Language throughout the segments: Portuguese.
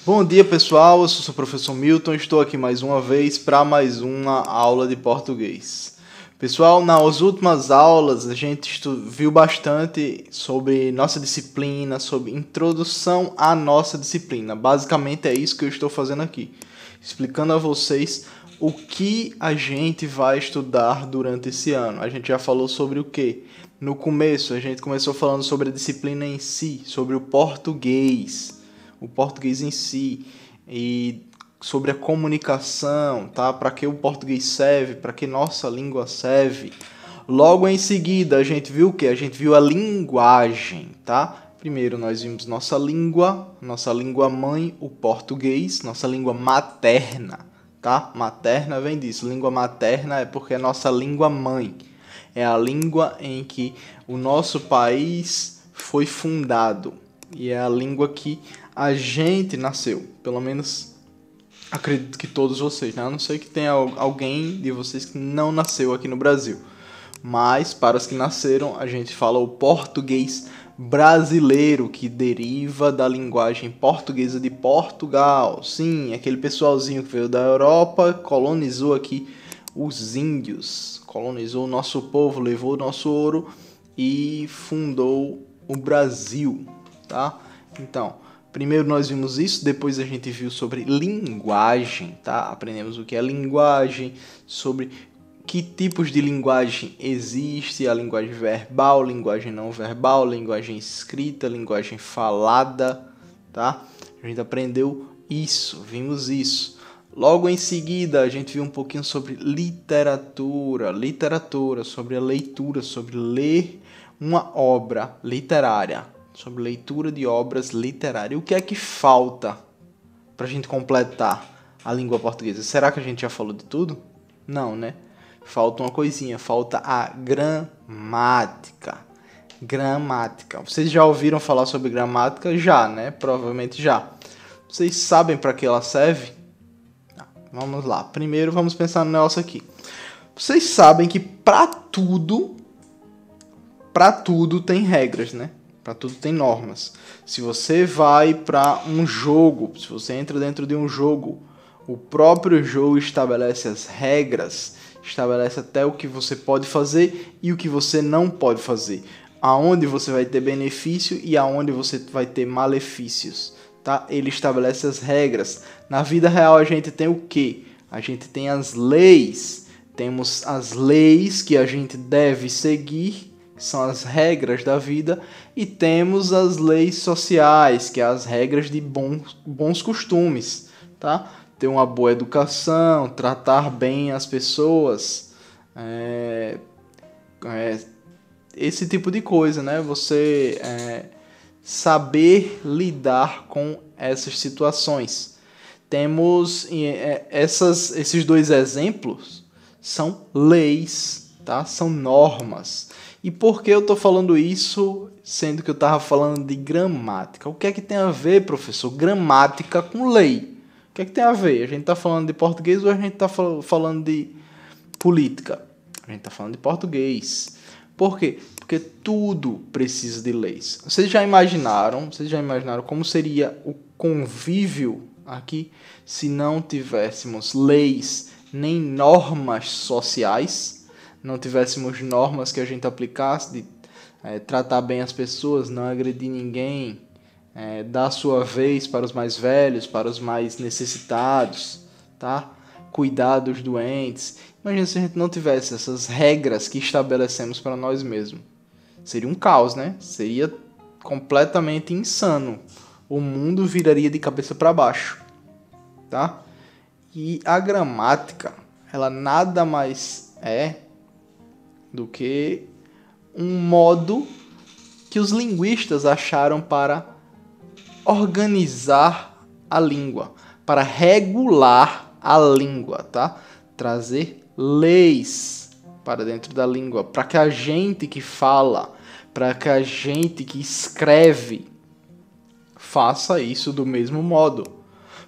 Bom dia, pessoal, eu sou o professor Milton, estou aqui mais uma vez para mais uma aula de português. Pessoal, nas últimas aulas a gente viu bastante sobre nossa disciplina, sobre introdução à nossa disciplina. Basicamente é isso que eu estou fazendo aqui, explicando a vocês o que a gente vai estudar durante esse ano. A gente já falou sobre o quê? No começo a gente começou falando sobre a disciplina em si, sobre o português em si, e sobre a comunicação, tá? Para que o português serve, para que nossa língua serve. Logo em seguida, a gente viu o quê? A gente viu a linguagem, tá? Primeiro nós vimos nossa língua mãe, o português, nossa língua materna, tá? Materna vem disso, língua materna é porque é nossa língua mãe. É a língua em que o nosso país foi fundado. E é a língua que a gente nasceu. Pelo menos acredito que todos vocês, né? A não ser que tenha alguém de vocês que não nasceu aqui no Brasil. Mas para os que nasceram, a gente fala o português brasileiro, que deriva da linguagem portuguesa de Portugal. Sim, aquele pessoalzinho que veio da Europa, colonizou aqui os índios, colonizou o nosso povo, levou o nosso ouro e fundou o Brasil. Tá? Então, primeiro nós vimos isso, depois a gente viu sobre linguagem, tá? Aprendemos o que é linguagem, sobre que tipos de linguagem existe, a linguagem verbal, linguagem não verbal, linguagem escrita, linguagem falada, tá? A gente aprendeu isso, vimos isso. Logo em seguida, a gente viu um pouquinho sobre literatura, sobre a leitura, sobre ler uma obra literária, sobre leitura de obras literárias. O que é que falta para a gente completar a língua portuguesa? Será que a gente já falou de tudo? Não, né? Falta uma coisinha, falta a gramática. Gramática. Vocês já ouviram falar sobre gramática? Já, né? Provavelmente já. Vocês sabem para que ela serve? Vamos lá. Primeiro vamos pensar no negócio aqui. Vocês sabem que para tudo tem regras, né? Para tudo tem normas. Se você vai para um jogo, se você entra dentro de um jogo, o próprio jogo estabelece as regras, estabelece até o que você pode fazer e o que você não pode fazer. Aonde você vai ter benefício e aonde você vai ter malefícios. Tá? Ele estabelece as regras. Na vida real a gente tem o quê? A gente tem as leis. Temos as leis que a gente deve seguir, que são as regras da vida, e temos as leis sociais, que são as regras de bons costumes, tá? Ter uma boa educação, tratar bem as pessoas, esse tipo de coisa, né? Você saber lidar com essas situações. Temos esses dois exemplos, são leis, tá? São normas. E por que eu estou falando isso, sendo que eu estava falando de gramática? O que é que tem a ver, professor, gramática com lei? O que é que tem a ver? A gente está falando de português ou a gente está falando de política? A gente está falando de português. Por quê? Porque tudo precisa de leis. Vocês já imaginaram como seria o convívio aqui se não tivéssemos leis nem normas sociais? Não tivéssemos normas que a gente aplicasse de tratar bem as pessoas, não agredir ninguém, dar sua vez para os mais velhos, para os mais necessitados, tá? Cuidar dos doentes. Imagina se a gente não tivesse essas regras que estabelecemos para nós mesmos. Seria um caos, né? Seria completamente insano. O mundo viraria de cabeça para baixo, tá? E a gramática, ela nada mais é do que um modo que os linguistas acharam para organizar a língua, para regular a língua, tá? Trazer leis para dentro da língua, para que a gente que fala, para que a gente que escreve faça isso do mesmo modo,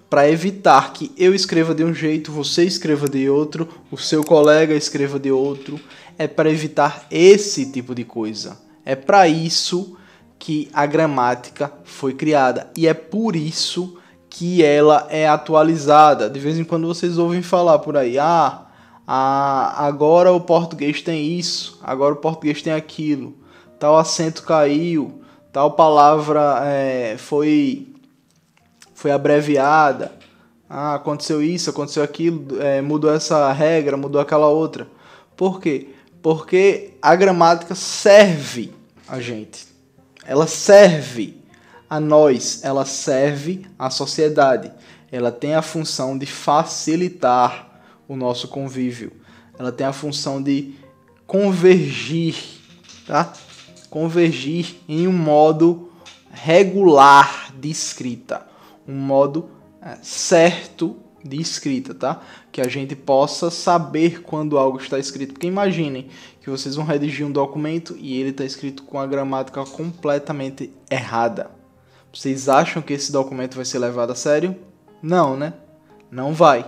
para evitar que eu escreva de um jeito, você escreva de outro, o seu colega escreva de outro. É para evitar esse tipo de coisa. É para isso que a gramática foi criada. E é por isso que ela é atualizada. De vez em quando vocês ouvem falar por aí, agora o português tem isso, agora o português tem aquilo, tal acento caiu, tal palavra foi abreviada, aconteceu isso, aconteceu aquilo, mudou essa regra, mudou aquela outra. Por quê? Porque a gramática serve a gente, ela serve a nós, ela serve à sociedade, ela tem a função de facilitar o nosso convívio, ela tem a função de convergir, tá? Convergir em um modo regular de escrita, um modo certo de escrita, tá? Que a gente possa saber quando algo está escrito. Porque imaginem que vocês vão redigir um documento e ele está escrito com a gramática completamente errada. Vocês acham que esse documento vai ser levado a sério? Não, né? Não vai.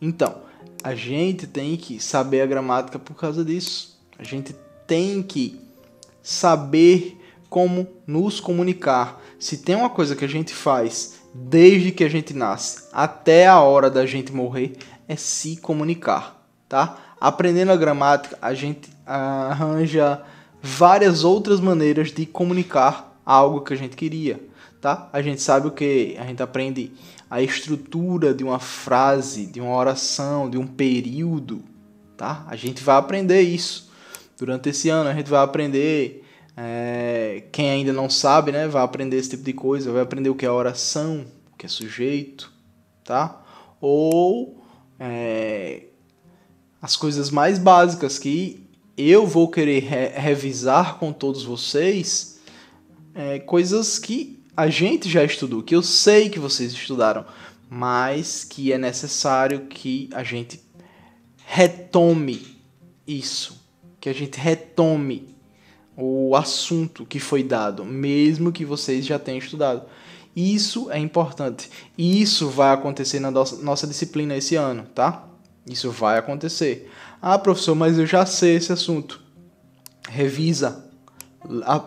Então, a gente tem que saber a gramática por causa disso. A gente tem que saber como nos comunicar. Se tem uma coisa que a gente faz desde que a gente nasce até a hora da gente morrer, é se comunicar, tá? Aprendendo a gramática, a gente arranja várias outras maneiras de comunicar algo que a gente queria, tá? A gente sabe o que? A gente aprende a estrutura de uma frase, de uma oração, de um período, tá? A gente vai aprender isso. Durante esse ano a gente vai aprender, quem ainda não sabe, né, vai aprender esse tipo de coisa, vai aprender o que é oração, o que é sujeito, tá? Ou as coisas mais básicas que eu vou querer revisar com todos vocês, coisas que a gente já estudou, que eu sei que vocês estudaram, mas que é necessário que a gente retome isso, que a gente retome o assunto que foi dado, mesmo que vocês já tenham estudado. Isso é importante. E isso vai acontecer na nossa disciplina esse ano, tá? Isso vai acontecer. Professor, mas eu já sei esse assunto. Revisa.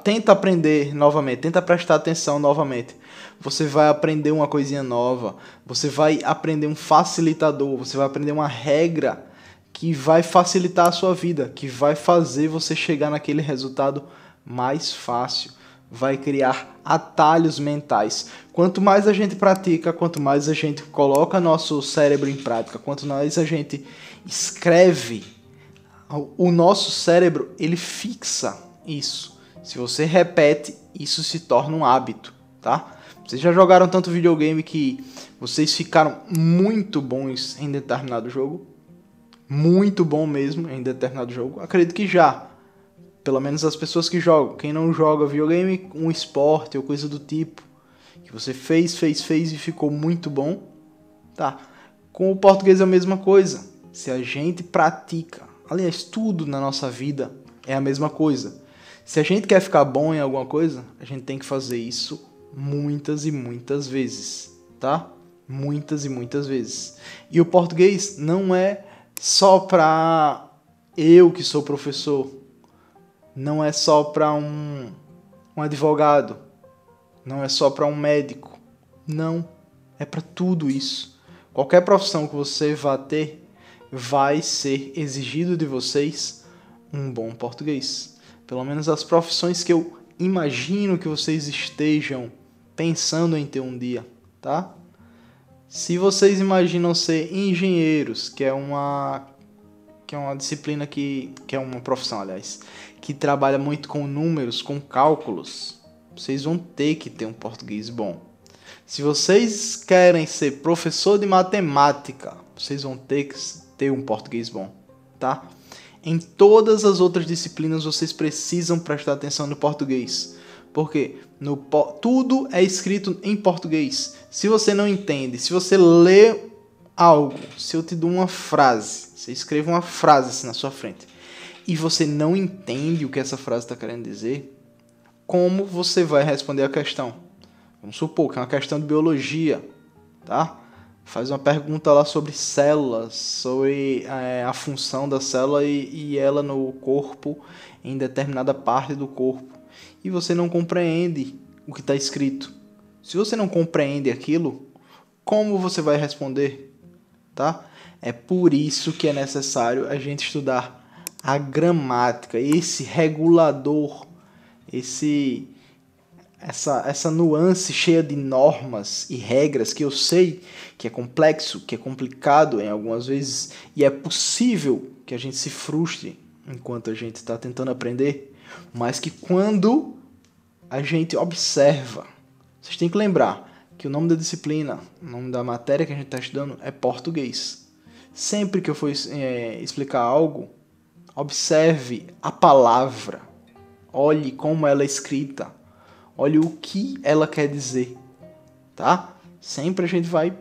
Tenta aprender novamente, tenta prestar atenção novamente. Você vai aprender uma coisinha nova, você vai aprender um facilitador, você vai aprender uma regra que vai facilitar a sua vida, que vai fazer você chegar naquele resultado mais fácil, vai criar atalhos mentais. Quanto mais a gente pratica, quanto mais a gente coloca nosso cérebro em prática, quanto mais a gente escreve, o nosso cérebro, ele fixa isso. Se você repete, isso se torna um hábito, tá? Vocês já jogaram tanto videogame que vocês ficaram muito bons em determinado jogo? Muito bom mesmo em determinado jogo? Acredito que já. Pelo menos as pessoas que jogam. Quem não joga videogame, um esporte ou coisa do tipo, que você fez e ficou muito bom, tá? Com o português é a mesma coisa. Se a gente pratica, aliás, tudo na nossa vida é a mesma coisa. Se a gente quer ficar bom em alguma coisa, a gente tem que fazer isso muitas e muitas vezes, tá? Muitas e muitas vezes. E o português não é só para eu que sou professor, não é só para um advogado, não é só para um médico, não, é para tudo isso. Qualquer profissão que você vá ter, vai ser exigido de vocês um bom português. Pelo menos as profissões que eu imagino que vocês estejam pensando em ter um dia, tá? Se vocês imaginam ser engenheiros, que é uma disciplina que é uma profissão, aliás, que trabalha muito com números, com cálculos, vocês vão ter que ter um português bom. Se vocês querem ser professor de matemática, vocês vão ter que ter um português bom, tá? Em todas as outras disciplinas vocês precisam prestar atenção no português. Porque tudo é escrito em português. Se você não entende, se você lê algo, se eu te dou uma frase, você escreve uma frase assim na sua frente, e você não entende o que essa frase está querendo dizer, como você vai responder a questão? Vamos supor que é uma questão de biologia, tá? Faz uma pergunta lá sobre células, sobre a função da célula e ela no corpo, em determinada parte do corpo. E você não compreende o que está escrito. Se você não compreende aquilo, como você vai responder, tá? É por isso que é necessário a gente estudar a gramática, esse regulador, essa nuance cheia de normas e regras que eu sei que é complexo, que é complicado em algumas vezes, e é possível que a gente se frustre enquanto a gente está tentando aprender, mas que quando a gente observa, vocês têm que lembrar que o nome da disciplina, o nome da matéria que a gente está estudando é português. Sempre que eu for explicar algo, observe a palavra, olhe como ela é escrita, olhe o que ela quer dizer, tá? Sempre a gente vai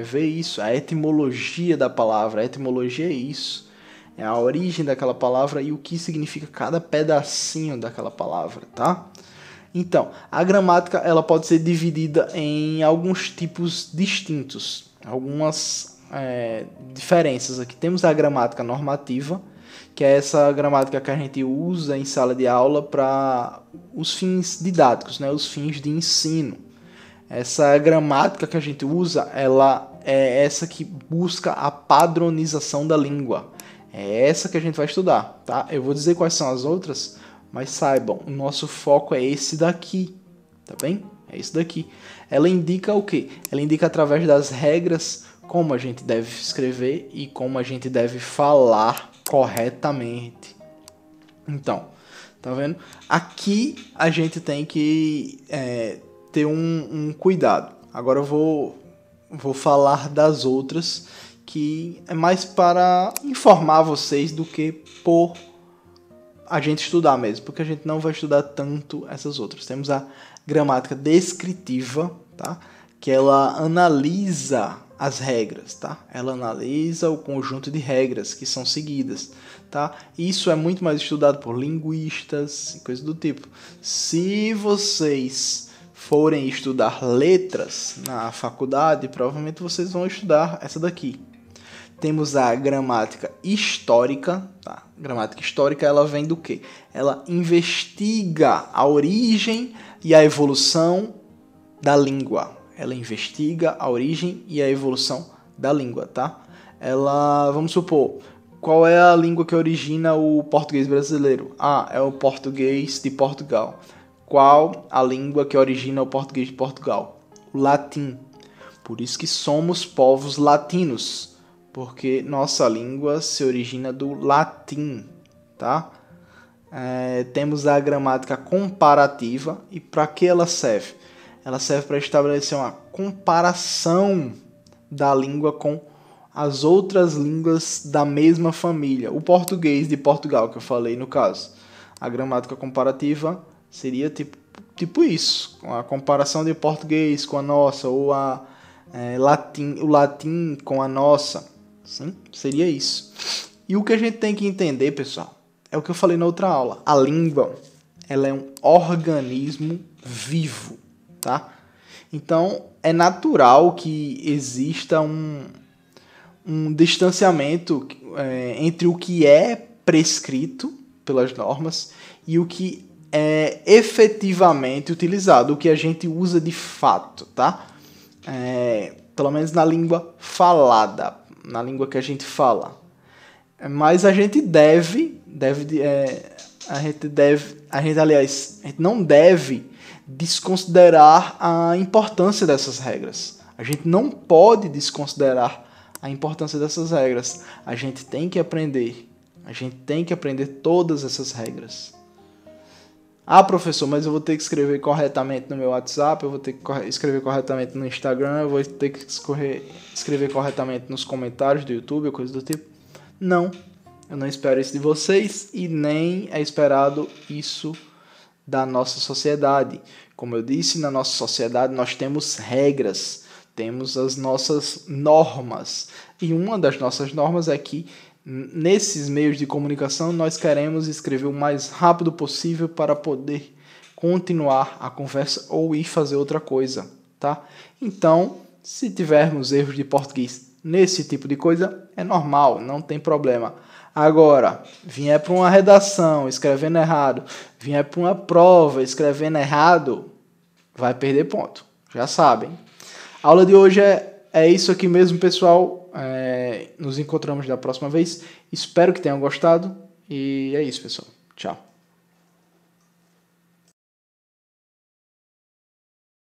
ver isso, a etimologia da palavra. A etimologia é isso, é a origem daquela palavra e o que significa cada pedacinho daquela palavra, tá? Então, a gramática ela pode ser dividida em alguns tipos distintos, algumas diferenças aqui. Temos a gramática normativa, que é essa gramática que a gente usa em sala de aula para os fins didáticos, né? Os fins de ensino. Essa gramática que a gente usa, ela é essa que busca a padronização da língua. É essa que a gente vai estudar, tá? Eu vou dizer quais são as outras, mas saibam, o nosso foco é esse daqui, tá bem? É esse daqui. Ela indica o quê? Ela indica através das regras como a gente deve escrever e como a gente deve falar corretamente. Então, tá vendo? Aqui a gente tem que ter um cuidado. Agora eu vou falar das outras, que é mais para informar vocês do que por a gente estudar mesmo, porque a gente não vai estudar tanto essas outras. Temos a gramática descritiva, tá? Que ela analisa as regras, tá? Ela analisa o conjunto de regras que são seguidas, tá? Isso é muito mais estudado por linguistas e coisas do tipo. Se vocês forem estudar letras na faculdade, provavelmente vocês vão estudar essa daqui. Temos a gramática histórica, tá? Gramática histórica, ela vem do quê? Ela investiga a origem e a evolução da língua. Ela investiga a origem e a evolução da língua, tá? Ela, vamos supor, qual é a língua que origina o português brasileiro? Ah, é o português de Portugal. Qual a língua que origina o português de Portugal? O latim. Por isso que somos povos latinos, porque nossa língua se origina do latim, tá? Temos a gramática comparativa. E para que ela serve? Ela serve para estabelecer uma comparação da língua com as outras línguas da mesma família. O português de Portugal, que eu falei no caso. A gramática comparativa seria tipo isso, a comparação de português com a nossa, ou o latim com a nossa. Sim, seria isso. E o que a gente tem que entender, pessoal, é o que eu falei na outra aula. A língua, ela é um organismo vivo, tá? Então, é natural que exista um distanciamento entre o que é prescrito pelas normas e o que é efetivamente utilizado, o que a gente usa de fato, tá? Pelo menos na língua falada, na língua que a gente fala. Mas a gente a gente não deve desconsiderar a importância dessas regras. A gente não pode desconsiderar a importância dessas regras. A gente tem que aprender. A gente tem que aprender todas essas regras. Ah, professor, mas eu vou ter que escrever corretamente no meu WhatsApp, eu vou ter que escrever corretamente no Instagram, eu vou ter que escrever corretamente nos comentários do YouTube, ou coisa do tipo. Não, eu não espero isso de vocês e nem é esperado isso da nossa sociedade. Como eu disse, na nossa sociedade nós temos regras, temos as nossas normas. E uma das nossas normas é que nesses meios de comunicação nós queremos escrever o mais rápido possível para poder continuar a conversa ou ir fazer outra coisa, tá? Então, se tivermos erros de português nesse tipo de coisa, é normal, não tem problema. Agora, vier para uma redação escrevendo errado, vier para uma prova escrevendo errado, vai perder ponto, já sabem. A aula de hoje é isso aqui mesmo, pessoal. Nos encontramos da próxima vez. Espero que tenham gostado. E é isso, pessoal. Tchau.